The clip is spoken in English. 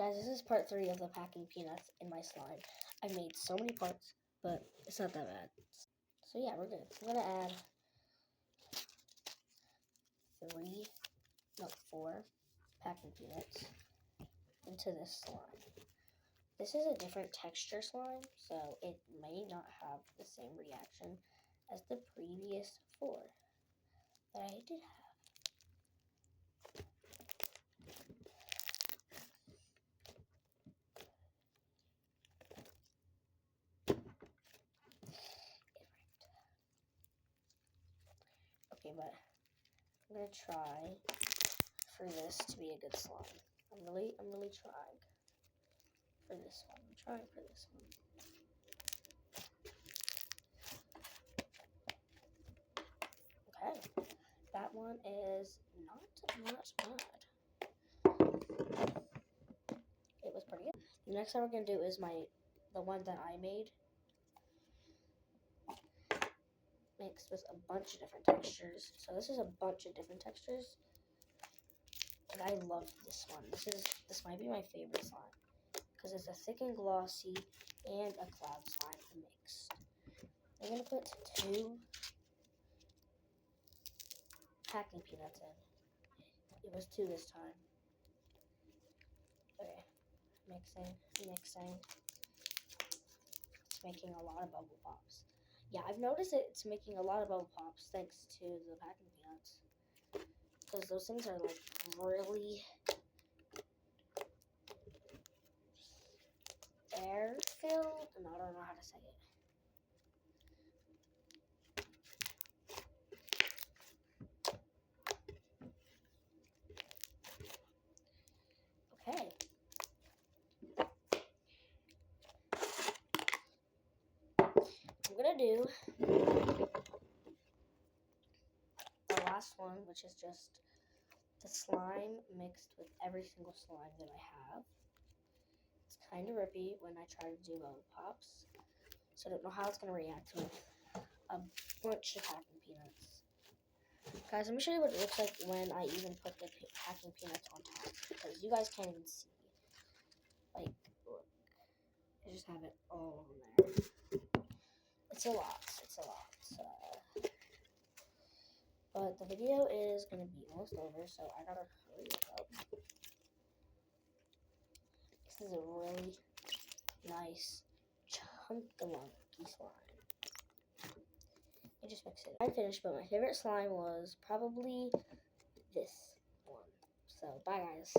Guys, this is part 3 of the packing peanuts in my slime. I made so many parts, but it's not that bad. So yeah, we're good. I'm gonna add 4 packing peanuts into this slime. This is a different texture slime, so it may not have the same reaction as the previous 4 that I did have. Okay, but I'm gonna try for this to be a good slime. I'm really trying for this one. I'm trying for this one. Okay, that one is not bad. It was pretty good. The next one we're gonna do is the one that I made, mixed with a bunch of different textures. So this is a bunch of different textures, and I love this one. This might be my favorite slime because it's a thick and glossy and a cloud slime mixed. I'm gonna put 2 packing peanuts in. It was 2 this time. Okay, mixing. It's making a lot of bubble pops. Yeah, I've noticed it's making a lot of bubble pops thanks to the packing peanuts. Because those things are like really air filled, and I don't know how to say it. Okay. I'm gonna do the last one, which is just the slime mixed with every single slime that I have. It's kind of rippy when I try to do bubble pops, so I don't know how it's gonna react with a bunch of packing peanuts. Guys, let me show you what it looks like when I even put the packing peanuts on top, because you guys can't even see. Like, look, I just have it all on there. It's a lot. But the video is going to be almost over, so I gotta hurry up. This is a really nice chunky slime. I just mix it. I'm finished, but my favorite slime was probably this one. So, bye guys.